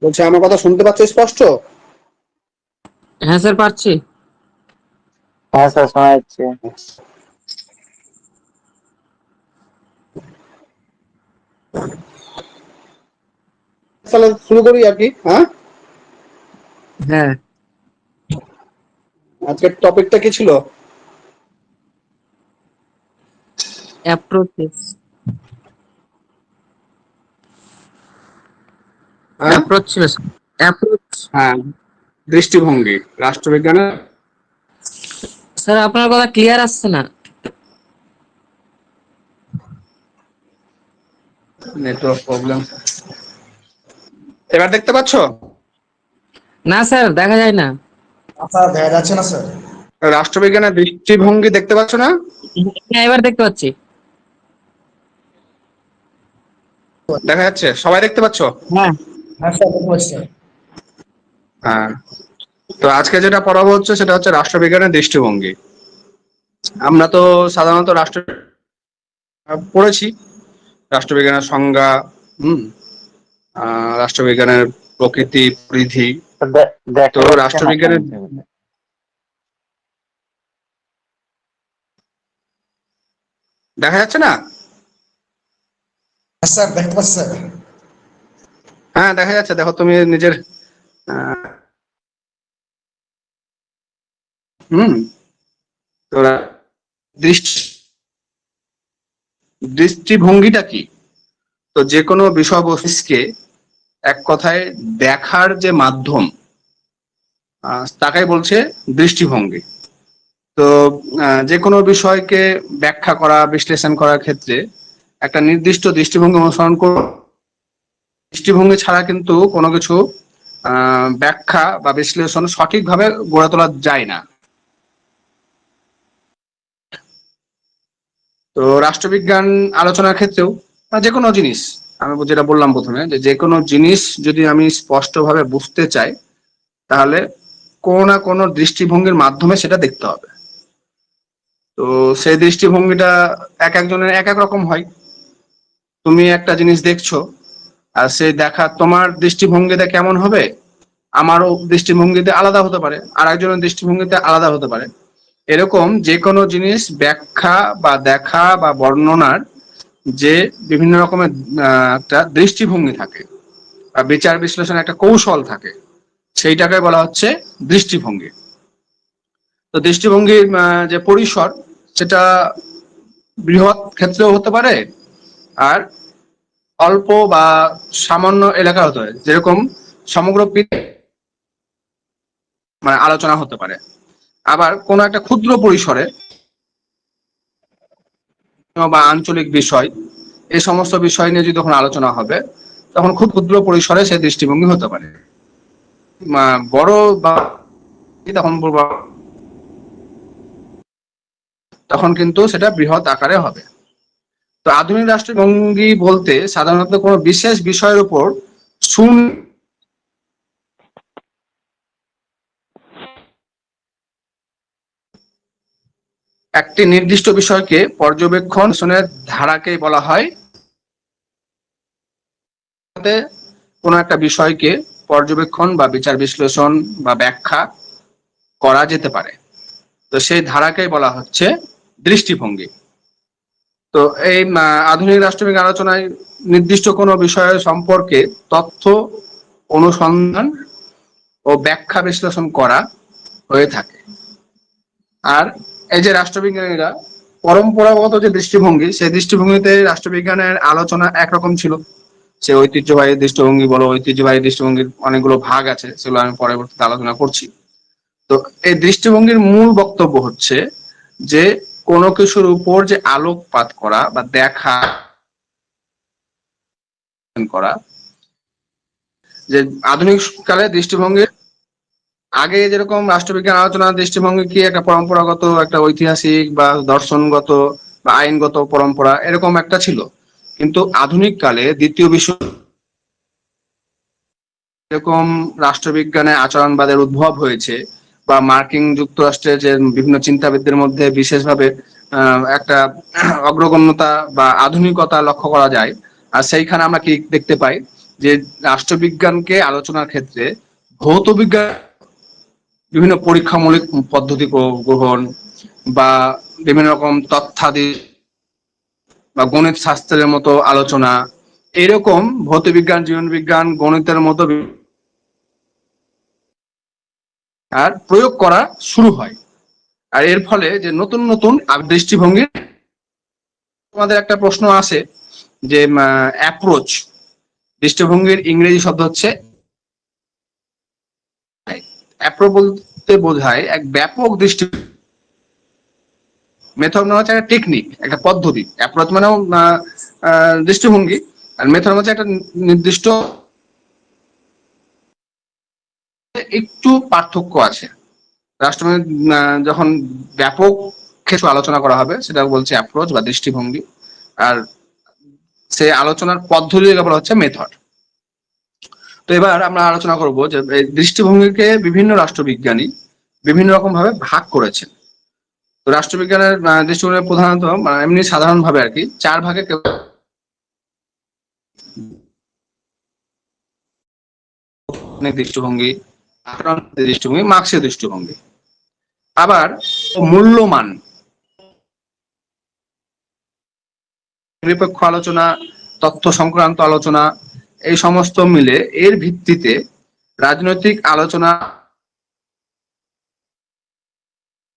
বলছি, আমার কথা শুনতে পাচ্ছ স্পষ্ট? হ্যাঁ স্যার, পাচ্ছি। হ্যাঁ স্যার, শোনা যাচ্ছে। তাহলে শুরু করি আর কি। হ্যাঁ, হ্যাঁ, আজকের টপিকটা কি ছিল? অ্যাপ্রোচেস। হ্যাঁ, অ্যাপ্রোচ ছিল স্যার। অ্যাপ্রোচ। হ্যাঁ, দৃষ্টিভঙ্গি রাষ্ট্রবিজ্ঞানের। স্যার, আপনার কথা ক্লিয়ার আসছে না। Network problem. এবার দেখতে পাচ্ছ? না স্যার, দেখা যায় না। স্যার দেখা যাচ্ছে না স্যার। রাষ্ট্রবিজ্ঞানের দৃষ্টিভঙ্গি দেখতে পাচ্ছ না? হ্যাঁ, এবার দেখতে পাচ্ছি। দেখা যাচ্ছে? সবাই দেখতে পাচ্ছ? হ্যাঁ। হ্যাঁ স্যার, দেখতে পাচ্ছি স্যার। হ্যাঁ। তো আজকে যেটা পড়াবো হচ্ছে সেটা হচ্ছে রাষ্ট্রবিজ্ঞানের দৃষ্টিভঙ্গি। আমরা তো সাধারণত রাষ্ট্র পড়েছি, রাষ্ট্রবিজ্ঞানের সংজ্ঞা, হুম, রাষ্ট্রবিজ্ঞানের প্রকৃতি পরিধি। দেখা তো যাচ্ছে না কেন রাষ্ট্রবিজ্ঞানের ছবিটা? দেখা যাচ্ছে না? হ্যাঁ স্যার, দেখতে পাচ্ছি স্যার। হ্যাঁ, দেখা যাচ্ছে। দেখো তুমি নিজের আহ, হুম। তো দৃষ্টিভঙ্গিটা কি? তো যে কোনো বিষয়বস্তুকে এক কথায় দেখার যে মাধ্যম, তাকেই বলছে দৃষ্টিভঙ্গি। তো যে কোনো বিষয়কে ব্যাখ্যা করা, বিশ্লেষণ করার ক্ষেত্রে একটা নির্দিষ্ট দৃষ্টিভঙ্গি অনুসরণ করে। দৃষ্টিভঙ্গি ছাড়া কিন্তু কোনো কিছু ব্যাখ্যা বা বিশ্লেষণ সঠিকভাবে গড়ে তোলা যায় না। তো রাষ্ট্রবিজ্ঞান আলোচনার ক্ষেত্রেও যে কোনো জিনিস, আমি যেটা বললাম প্রথমে, যে কোনো জিনিস যদি আমি স্পষ্টভাবে বুঝতে চাই, তাহলে কোনো না কোনো দৃষ্টিভঙ্গির মাধ্যমে সেটা দেখতে হবে। তো সেই দৃষ্টিভঙ্গিটা এক একজনের এক এক রকম হয়। তুমি একটা জিনিস দেখছো, আর সেই দেখা তোমার দৃষ্টিভঙ্গিতে কেমন হবে, আমারও দৃষ্টিভঙ্গিতে আলাদা হতে পারে, আর একজনের দৃষ্টিভঙ্গিতে আলাদা হতে পারে। এরকম যে কোনো জিনিস ব্যাখ্যা বা দেখা বা বর্ণনার যে বিভিন্ন রকমের একটা দৃষ্টিভঙ্গি থাকে বা বিচার বিশ্লেষণ একটা কৌশল থাকে, সেইটাকে বলা হচ্ছে দৃষ্টিভঙ্গি। তো দৃষ্টিভঙ্গির যে পরিসর, সেটা বৃহৎ ক্ষেত্রেও হতে পারে, আর অল্প বা সামান্য এলাকা হতে পারে। যেরকম সমগ্র মানে আলোচনা হতে পারে। আবার কোনো একটা ক্ষুদ্র পরিসরে বা আঞ্চলিক বিষয়, এই সমস্ত বিষয় নিয়ে যদি তখন আলোচনা হবে, তখন খুব ক্ষুদ্র পরিসরে সে দৃষ্টিভঙ্গি হতে পারে। বড় বা তখন তখন কিন্তু সেটা বৃহৎ আকারে হবে। তো আধুনিক রাষ্ট্রভঙ্গি বলতে সাধারণত কোনো বিশেষ বিষয়ের উপর একটি নির্দিষ্ট বিষয়কে পর্যবেক্ষণের ধারাকেই বলা হয়। কোনো একটা বিষয়কে পর্যবেক্ষণ বা বিচার বিশ্লেষণ বা ব্যাখ্যা করা যেতে পারে, তো সেই ধারাকেই বলা হচ্ছে দৃষ্টিভঙ্গি। তো এই আধুনিক রাষ্ট্রবিজ্ঞান আলোচনায় নির্দিষ্ট কোনো বিষয় সম্পর্কে তথ্য অনুসন্ধান ও ব্যাখ্যা বিশ্লেষণ করা হয়ে থাকে। আর এই যে রাষ্ট্রবিজ্ঞানীরা পরম্পরাগত যে দৃষ্টিভঙ্গি, সেই দৃষ্টিভঙ্গিতে রাষ্ট্রবিজ্ঞানের আলোচনা একরকম ছিল। সে ঐতিহ্যবাহী দৃষ্টিভঙ্গি বলো, ঐতিহ্যবাহী দৃষ্টিভঙ্গির অনেকগুলো ভাগ আছে, সেগুলো আমি পরবর্তীতে আলোচনা করছি। তো এই দৃষ্টিভঙ্গির মূল বক্তব্য হচ্ছে যে কোনো কিছুর উপর যে আলোকপাত করা বা দেখা করা, যে আধুনিক কালে দৃষ্টিভঙ্গির আগে যেরকম রাষ্ট্রবিজ্ঞান আলোচনার দৃষ্টিভঙ্গি কি একটা পরম্পরাগত, একটা ঐতিহাসিক বা দর্শনগত বা আইনগত পরম্পরা এরকম একটা ছিল। কিন্তু আধুনিক কালে দ্বিতীয় বিশ্ব এরকম রাষ্ট্রবিজ্ঞানে আচরণবাদের উদ্ভব হয়েছে, বা মার্কিন যুক্তরাষ্ট্রের যে বিভিন্ন চিন্তাবিদদের মধ্যে বিশেষভাবে একটা অগ্রগণ্যতা বা আধুনিকতা লক্ষ্য করা যায়। আর সেইখানে আমরা কি দেখতে পাই, যে রাষ্ট্রবিজ্ঞানকে আলোচনার ক্ষেত্রে ভৌত বিজ্ঞান বিভিন্ন পরীক্ষামূলক পদ্ধতি গ্রহণ বা বিভিন্ন রকম তথ্যাদি বা গণিত শাস্ত্রের মতো আলোচনা, এরকম ভৌতবিজ্ঞান, জীবনবিজ্ঞান, গণিতের মতো আর প্রয়োগ করা শুরু হয়। আর এর ফলে যে নতুন নতুন দৃষ্টিভঙ্গির, আমাদের একটা প্রশ্ন আছে যে অ্যাপ্রোচ, দৃষ্টিভঙ্গির ইংরেজি শব্দ হচ্ছে অ্যাপ্রো, বলতে বোঝায় এক ব্যাপক দৃষ্টি, মেথড মানে হচ্ছে একটা টেকনিক, একটা পদ্ধতি। অ্যাপ্রোচ মানেও দৃষ্টিভঙ্গি, আর মেথড হচ্ছে একটা নির্দিষ্ট, একটু পার্থক্য আছে। রাষ্ট্রবিজ্ঞান যখন ব্যাপক কিছু আলোচনা করা হবে সেটা বলছে অ্যাপ্রোচ বা দৃষ্টিভঙ্গি, আর সে আলোচনার পদ্ধতি বলা হচ্ছে মেথড। তো এবার আমরা আলোচনা করব যে এই দৃষ্টিভঙ্গিকে বিভিন্ন রাষ্ট্রবিজ্ঞানী বিভিন্ন রকম ভাবে ভাগ করেছেন। তো রাষ্ট্রবিজ্ঞানের দৃষ্টিভঙ্গি প্রধানত এমনি সাধারণ ভাবে আর কি 4 ভাগে দৃষ্টিভঙ্গি, দৃষ্টিভঙ্গি, মার্ক্সীয় দৃষ্টিভঙ্গি। আবার মূল্যমান, নিরপেক্ষ আলোচনা, তথ্য সংক্রান্ত আলোচনা, এই সমস্ত মিলে এর ভিত্তিতে রাজনৈতিক আলোচনা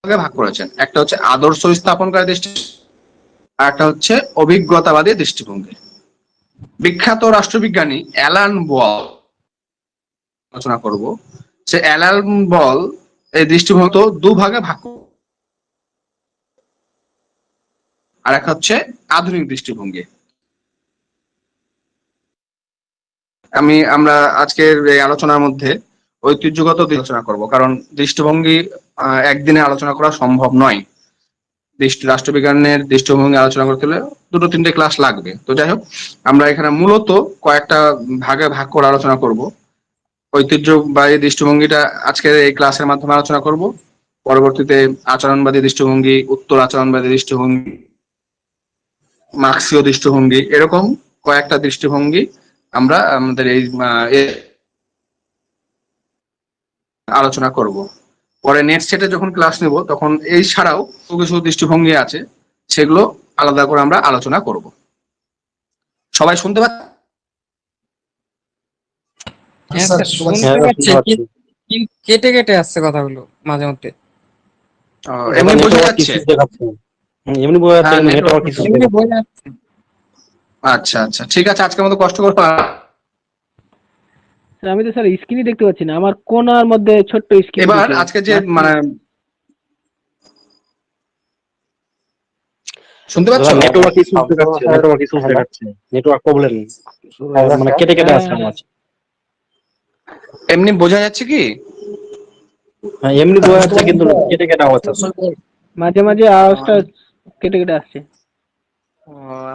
ভাগ করেছেন। একটা হচ্ছে আদর্শ স্থাপনকারী দৃষ্টি, আর একটা হচ্ছে অভিজ্ঞতাবাদী দৃষ্টিভঙ্গি। বিখ্যাত রাষ্ট্রবিজ্ঞানী অ্যালান বল আলোচনা করব, সে অ্যালান বল এই দৃষ্টিভঙ্গি দুভাগে ভাগ, আর একটা হচ্ছে আধুনিক দৃষ্টিভঙ্গি। আমরা আজকের এই আলোচনার মধ্যে ঐতিহ্যগত আলোচনা করব, কারণ দৃষ্টিভঙ্গি একদিনে আলোচনা করা সম্ভব নয়। রাষ্ট্রবিজ্ঞানের দৃষ্টিভঙ্গি আলোচনা করতে হলে 2-3টে ক্লাস লাগবে। তো যাই হোক, আমরা এখানে মূলত কয়েকটা ভাগে ভাগ করে আলোচনা করব। ঐতিহ্যবাহী দৃষ্টিভঙ্গিটা আজকের এই ক্লাসের মাধ্যমে আলোচনা করব। পরবর্তীতে আচরণবাদী দৃষ্টিভঙ্গি, উত্তর আচরণবাদী দৃষ্টিভঙ্গি, মার্ক্সীয় দৃষ্টিভঙ্গি, এরকম কয়েকটা দৃষ্টিভঙ্গি আমরা আমাদের এই আলোচনা করব। পরে নেক্সট সেটে যখন ক্লাস নেব তখন এই ছাড়াও কিছু দৃষ্টিভঙ্গি আছে, সেগুলো আলাদা করে আমরা আলোচনা করব। সবাই শুনতে পাচ্ছেন? হ্যাঁ স্যার স্যার, শুনতে শুনতে হ্যাঁ পাচ্ছি, শুনতে পাচ্ছি। কিন্তু কেটে কেটে আসছে কথাগুলো মাঝে মধ্যে। এমনি বোঝা নেটওয়ার্ক যাচ্ছে? ইস্যুস দেখাচ্ছে। এমনি বোঝা যাচ্ছে হ্যাঁ, কিন্তু নেটওয়ার্ক। নেটওয়ার্ক ইস্যুস এমনি দেখাচ্ছে। বই যাচ্ছে। আচ্ছা আচ্ছা, ঠিক আছে, আজকের মতো কষ্ট করবো না। স্যার আমি তো স্যার স্ক্রিনই দেখতে পাচ্ছি না, আমার কোণার মধ্যে ছোট্ট স্ক্রিন এবার দিছে। আজকে যে শুনতে পাচ্ছ? নেটওয়ার্ক ইস্যুস দেখাচ্ছে, নেটওয়ার্ক ইস্যুস দেখাচ্ছে, নেটওয়ার্ক প্রবলেম, মানে কেটে কেটে আসছে আওয়াজ। এমনি বোঝা যাচ্ছে কি? হ্যাঁ এমনি বোঝা যাচ্ছে কিন্তু কেটে কেটে আওয়াজ আসছে। মাঝে মাঝে আওয়াজটা কেটে কেটে আসছে।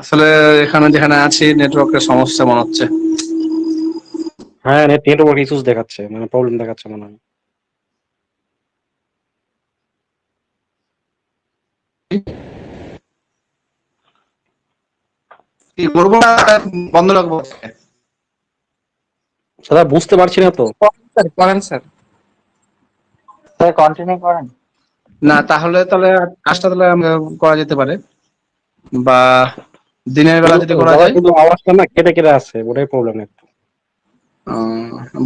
আসলে এখানে যেখানে আছি নেটওয়ার্কের সমস্যা মনে হচ্ছে। হ্যাঁ নেটওয়ার্ক ইস্যুস দেখাচ্ছে, মানে প্রবলেম দেখাচ্ছে মনে হয়। কি করবো, বন্ধ রাখবো? সেটা বুঝতে পারছি না তো। স্যার করেন স্যার। স্যার কন্টিনিউ করেন। না, তাহলে তাহলে কাজটা তাহলে করা যেতে পারে, বা দিনের বেলা যদি করা দাদা যায়। কিন্তু আওয়াজটা না কেটে কেটে আসছে, ওটাই প্রবলেম একটু।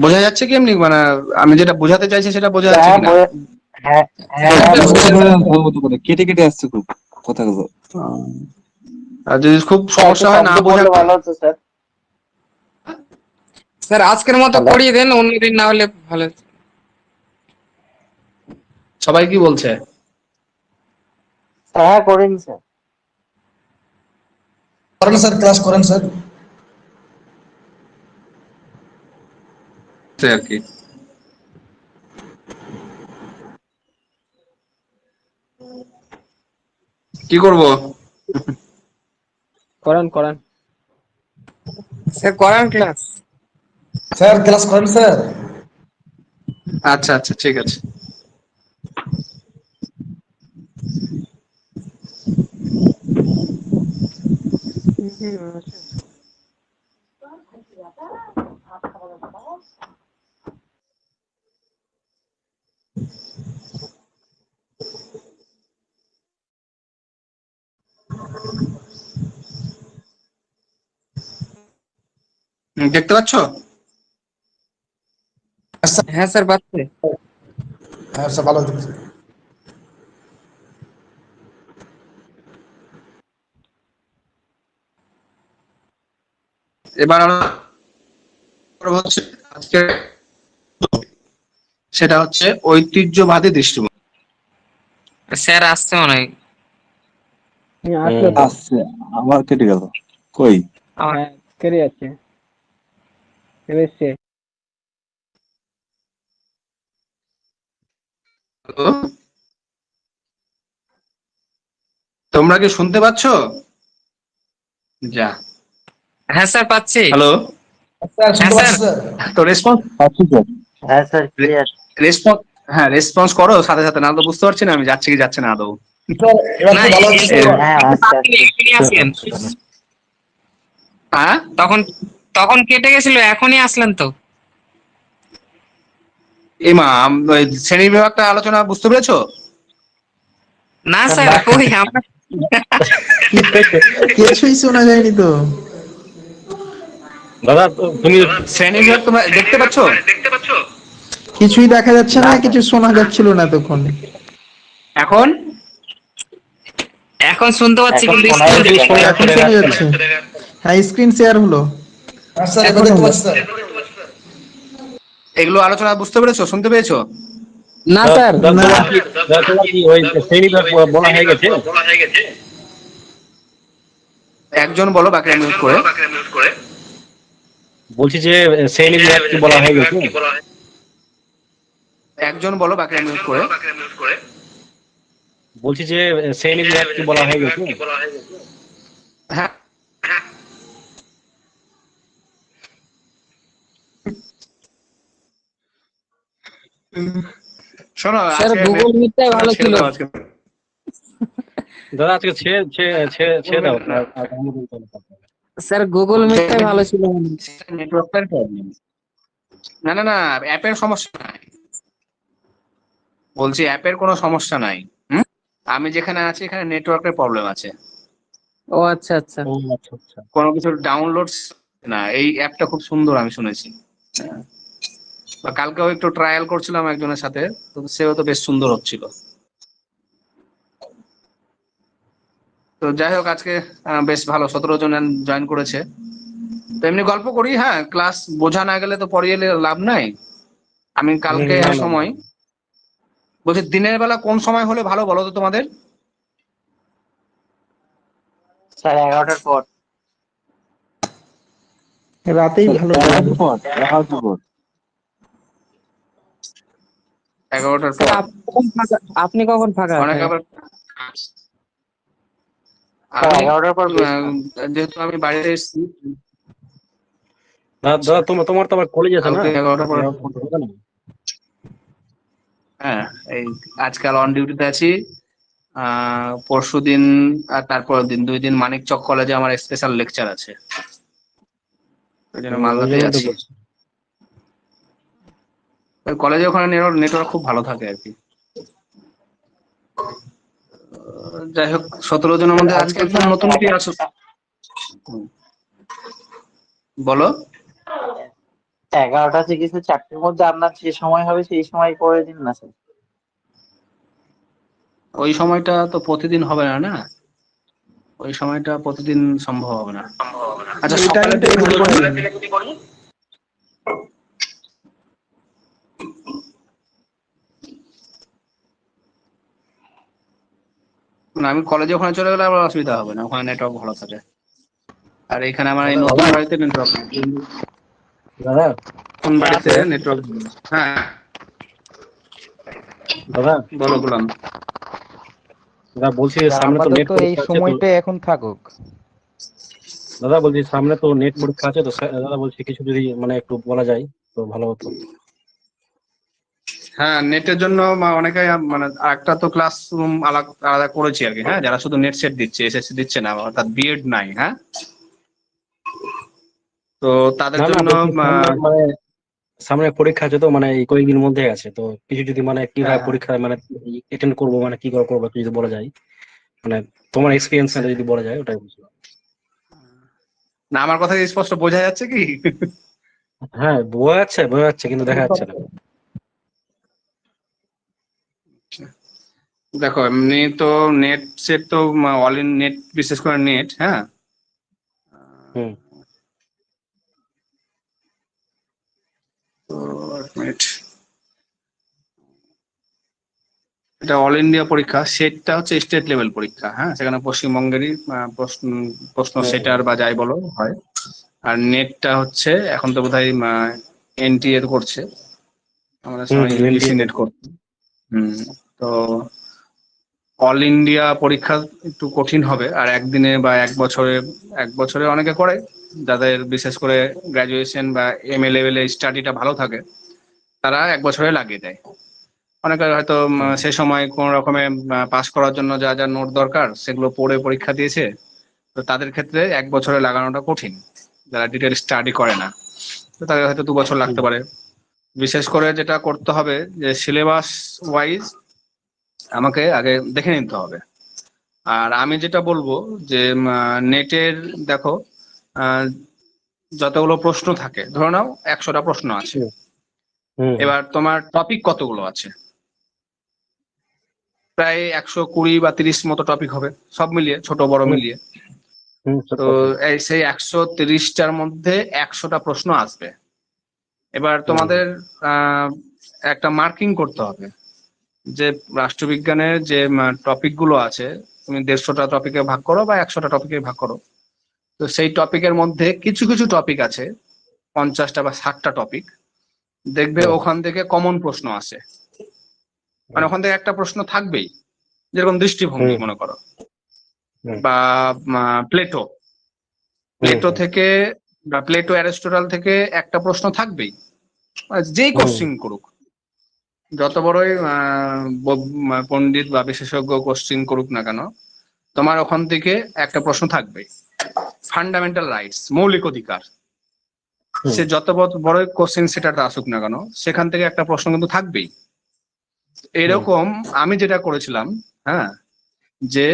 বোঝা যাচ্ছে কি এমনি, মানে আমি যেটা বোঝাতে চাইছি সেটা বোঝা যাচ্ছে কিনা? হ্যাঁ কেটে কেটে আসছে খুব কথাগুলো। আর যদি খুব সমস্যা হয়, না বোঝা, ভালো হতো স্যার। স্যার আজকের মতো করিয়ে দেন, অন্যদিন না হলে ভালো হতো। সবাই কি বলছে? হ্যাঁ করেন স্যার। করেন স্যার, ক্লাস করেন স্যার। আর কি কি করব? করান করান। স্যার করান ক্লাস। স্যার ক্লাস করেন স্যার। আচ্ছা আচ্ছা, ঠিক আছে। দেখতে পাচ্ছ? হ্যাঁ স্যার পাচ্ছে। হ্যাঁ স্যার ভালো হচ্ছে। এবার হচ্ছে আজকে সেটা হচ্ছে ঐতিহ্যবাদী দৃষ্টিভঙ্গি। স্যার আসছে মনে হয়। আসলো তো। আসছে, আবার কেটে গেল। কই? আমার হ্যাঁ, কেটে যাচ্ছে। এসছে। তো তোমরা কি শুনতে পাচ্ছ? যা, হ্যাঁ স্যার পাচ্ছি। হ্যালো, স্যার হ্যাঁ শুনতে স্যার। পাচ্ছি স্যার। তো রেসপন্স পাচ্ছি স্যার। হ্যাঁ স্যার ক্লিয়ার। রেসপন্স হ্যাঁ রেসপন্স করো সাথে সাথে, না তো বুঝতে পারছি না আমি যাচ্ছে কি যাচ্ছে না আদৌ। স্যার এবার না তো ভালো হচ্ছে স্যার। হ্যাঁ আস্তে আস্তে। এখনই আসলেন। হ্যাঁ, তখন তখন কেটে গেছিল, এখনই আসলেন তো। এমা ওই শ্রেণী বিভাগটা আলোচনা বুঝতে পেরেছো? না স্যার, কই আমরা কিছুই শোনা যায়নি তো। দাদা তুমি শ্রেণী বিভাগ তোমরা দেখতে পাচ্ছ? কিছুই দেখা যাচ্ছে না, কিছু শোনা যাচ্ছিল না তখন। এখন এখন শুনতে পাচ্ছি, এখন কিন্তু শোনাই স্কুল যাচ্ছে না। এখন শোনা যাচ্ছে। হ্যাঁ, স্ক্রিন শেয়ার হলো। হ্যাঁ স্যার এবার দেখতে পাচ্ছি স্যার। এগুলো আলোচনা বুঝতে পেরেছো, শুনতে পেয়েছো? না স্যার। তোমার কি ওই শ্রেণী বিভাগ বলা হয়ে গেছে? একজন বলো, বাকিরা মিউট করে। বলছি যে শ্রেণী বিভাগ কি বলা হয়ে গেছে? একজন বলো, বাকিরা মিউট করে। বলছি যে শ্রেণী বিভাগ কি বলা হয়ে গেছে? হ্যাঁ, শোনো স্যার আজকে গুগল মিটটাই ভালো ছিল। দাদা আজকে ছেড়ে দাও। আর আমাদের চলে যাবে। স্যার গুগল মিটটাই ভালো ছিল। নেটওয়ার্কের প্রবলেম। না না না, অ্যাপের সমস্যা নাই, বলছি অ্যাপের কোনো সমস্যা নাই। হুম, আমি যেখানে আছি এখানে নেটওয়ার্কের প্রবলেম আছে। ও আচ্ছা আচ্ছা। ও আচ্ছা আচ্ছা। কোনো কিছু ডাউনলোড না, এই অ্যাপটা খুব সুন্দর আমি শুনেছি। বা কালকেও একটু ট্রায়াল করছিলাম একজনের সাথে, তো সেও তো বেশ সুন্দর হচ্ছিল। তো যাই হোক আজকে বেশ ভালো, 17 জন জয়েন করেছে। তো এমনি গল্প করি, হ্যাঁ ক্লাস বোঝা না গেলে তো পড়িয়ে লাভ নাই। আমি কালকে না, না, সময় বলছি, দিনের বেলা কোন সময় হলে ভালো বলো তো তোমাদের? স্যার 11টার পর। রাতেই ভালো লাগে। 11টার পর। 11টার স্যার পর। আপনি কখন ফাঁকা অনেক থাকেন? আবার স্যার আমি 11টার পর বেস্ট। যেহেতু আমি বাইরে এসেছি দাদা তোমার তো আবার কলেজ আছে না? কালকে 11টার পর। 11টার পর তো হবে না। হ্যাঁ, এই আজকাল অন ডিউটিতে আছি। পরশু দিন আর তারপর দিন 2 দিন মানিকচক কলেজে আমার স্পেশাল লেকচার আছে, ওই জন্য ওই মালদাতেই জন্যই তো আছি। বলছি। ওই কলেজে ওখানে নেটওয়ার্ক খুব ভালো থাকে আর কি। যাই হোক 17 জনের মধ্যে আজকে একদম নতুন কি আছো? বলো। 11টা থেকে 4টের মধ্যে আপনার যে সময় হবে সেই সময় করে দিন না স্যার। ওই সময়টা তো প্রতিদিন হবে না, না ওই সময়টা প্রতিদিন সম্ভব হবে না। আচ্ছা এই সকালের টাইমটাই দিকে ভালো যদি হবে। করি, না আমি কলেজে ওখানে চলে গেলে আবার অসুবিধা হবে না, ওখানে নেটওয়ার্ক ভালো থাকে। আর এখানে আমার এই নতুন বাড়িতে নেটওয়ার্ক, দাদা নতুন বাড়িতে নেটওয়ার্ক। হ্যাঁ দাদা বলো গোলাম। দাদা বলছি স্যার সামনে তো নেট আপাতত এই পরীক্ষা আছে তো। সময়টা এখন থাকুক। দাদা বলছি সামনে তো নেট পরীক্ষা আছে তো, দাদা বলছি কিছু যদি মানে একটু বলা যায় তো ভালো হতো। হ্যাঁ নেটের জন্য অনেকে মানে একটা তো ক্লাসরুম আলাদা আলাদা করেছি আর কি, হ্যাঁ যারা শুধু নেট সেট দিচ্ছে, এসএসসি দিচ্ছে না, অর্থাৎ বিএড নাই। হ্যাঁ, তো তো তাদের না না জন্য বলছি সামনে পরীক্ষা আছে তো, মানে এই কয়েকদিন মধ্যে আছে তো, কিছু যদি মানে কিভাবে হ্যাঁ, হ্যাঁ। পরীক্ষা মানে অ্যাটেন্ড করবো, মানে কি করে করবো একটু যদি বলা যায়, মানে তোমার এক্সপিরিয়েন্স যদি বলা যায় ওটাই বলছিলাম। না, আমার কথা কি স্পষ্ট বোঝা যাচ্ছে কি? হ্যাঁ বোঝা যাচ্ছে কিন্তু দেখা যাচ্ছে না। দেখো, এমনি তো নেট সেট তো অল ইন নেট, বিশেষ করে নেট, হ্যাঁ। হুম তো এক মিনিট, এটা অল ইন্ডিয়া পরীক্ষা, সেটটা হচ্ছে স্টেট লেভেল পরীক্ষা, হ্যাঁ, সেখানে পশ্চিমবঙ্গেরই প্রশ্ন হুম সেটার বা যাই বলো হয়। আর নেটটা হচ্ছে এখন তো বোধহয় এনটিএ করছে, আমাদের হুম সময় ইউজিসি NDA নেট করতো। তো অল ইন্ডিয়া পরীক্ষা একটু কঠিন হবে, আর একদিনে বা এক বছরে অনেকে করে, যাদের বিশেষ করে গ্রাজুয়েশন বা MA লেভেলে স্টাডিটা ভালো থাকে, তারা এক বছরে লাগিয়ে দেয়। অনেকে হয়তো সে সময় কোন রকমে পাস করার জন্য যা যা নোট দরকার সেগুলো পড়ে পরীক্ষা দিয়েছে, তো তাদের ক্ষেত্রে এক বছরে লাগানোটা কঠিন, যারা ডিটেল স্টাডি করে না। তো তাদের হয়তো 2 বছর লাগতে পারে। বিশেষ করে যেটা করতে হবে যে সিলেবাস ওয়াইজ আমাকে আগে দেখে নিতে হবে। আর আমি যেটা বলবো যে নেটের, দেখো, আহ, যতগুলো প্রশ্ন থাকে, ধরে নাও 100টা প্রশ্ন আছে। হুম হুম এবার তোমার টপিক কতগুলো আছে? প্রায় 120 বা 30 মতো টপিক হবে, সব মিলিয়ে, ছোট বড় হুম মিলিয়ে। হুম তো এই সেই 130টার মধ্যে 100টা প্রশ্ন আসবে। এবার হুম তোমাদের একটা মার্কিং করতে হবে যে রাষ্ট্রবিজ্ঞানের যে টপিক গুলো আছে, তুমি 150টা টপিকে ভাগ করো বা 100টা টপিকে ভাগ করো। তো সেই টপিকের মধ্যে কিছু কিছু টপিক আছে, 50টা বা 60টা টপিক, দেখবে হুম ওখান থেকে কমন প্রশ্ন আসে। মানে ওখান থেকে একটা প্রশ্ন থাকবেই, যেরকম দৃষ্টিভঙ্গি হুম মনে করো, হুম বা প্লেটো, হুম প্লেটো থেকে বা প্লেটো অ্যারিস্টটল থেকে একটা প্রশ্ন থাকবেই। যেই হুম কোশ্চিন করুক, যত বড়ই পণ্ডিত বা বিশেষজ্ঞ কোশ্চিন করুক না কেন, তোমার ওখান থেকে একটা প্রশ্ন থাকবেই। ফান্ডামেন্টাল রাইটস, মৌলিক অধিকার, হুম সে যত বড় কোশ্চিন সেটাতে আসুক না কেন, সেখান থেকে একটা প্রশ্ন কিন্তু থাকবেই। হুম এরকম আমি যেটা করেছিলাম, হ্যাঁ, যে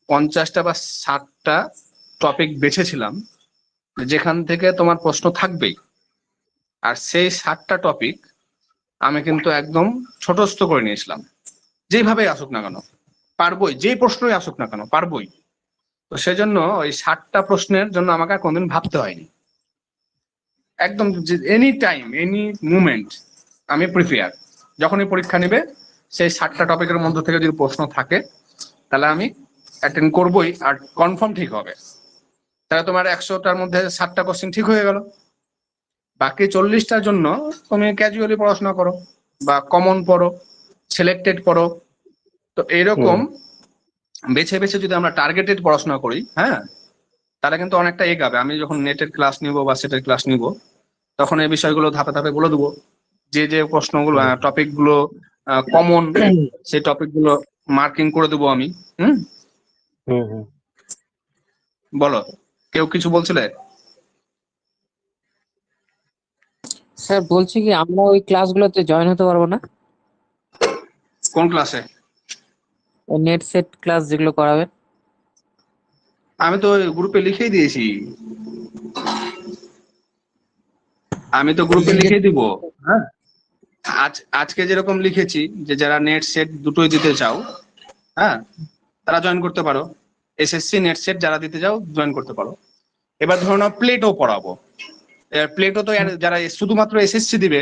50টা বা 60টা টপিক বেছেছিলাম, যেখান থেকে তোমার প্রশ্ন থাকবেই। আর সেই 60টা টপিক আমি কিন্তু একদম ছোটস্থ করে নিয়েছিলাম, যেভাবেই আসুক না কেন পারবোই, যে প্রশ্নই আসুক না কেন পারবোই। তো সেজন্য ওই 60টা প্রশ্নের জন্য আমাকে আর কোনদিন ভাবতে হয়নি। একদম এনি টাইম, এনি মুমেন্ট আমি প্রিপেয়ার। যখনই পরীক্ষা নিবে, সেই 60টা টপিকের মধ্যে থেকে যদি প্রশ্ন থাকে, তাহলে আমি অ্যাটেন্ড করবোই, আর কনফার্ম ঠিক হবে। তাহলে তোমার 100টার মধ্যে 60টা কোশ্চেন ঠিক হয়ে গেল। বাকি 40টার জন্য তুমি ক্যাজুয়ালি পড়াশোনা করো, বা কমন পড়ো, সিলেক্টেড পড়ো। তো হুম এরকম বেছে বেছে যদি আমরা টার্গেটেড পড়াশোনা করি, হ্যাঁ, তাহলে কিন্তু অনেকটা এগাবে। আমি যখন নেটের ক্লাস নিব বা সেটের ক্লাস নিব, তখন এই বিষয়গুলো ধাপে ধাপে বলে দেবো। যে যে প্রশ্নগুলো, হুম টপিক গুলো কমন, সেই টপিক গুলো মার্কিং করে দেবো আমি। হুম, হুম হুম বলো, কেউ কিছু বলছিলে? স্যার বলছি কি আমরা ওই ক্লাসগুলোতে জয়েন হতে পারবো না? কোন ক্লাসে? ওই নেট সেট ক্লাস যেগুলো করাবেন। আমি তো গ্রুপে লিখেই দিয়েছি, আমি তো গ্রুপে লিখেই দিব। হ্যাঁ, আজকে যেরকম লিখেছি যে যারা নেট সেট দুটোই দিতে চাও, হ্যাঁ, তারা জয়েন করতে পারো। SSC নেট সেট যারা দিতে চাও জয়েন করতে পারো। এবার ধরো না প্লেটো পড়াবো, প্লেটো তো যারা শুধুমাত্র SSC দিবে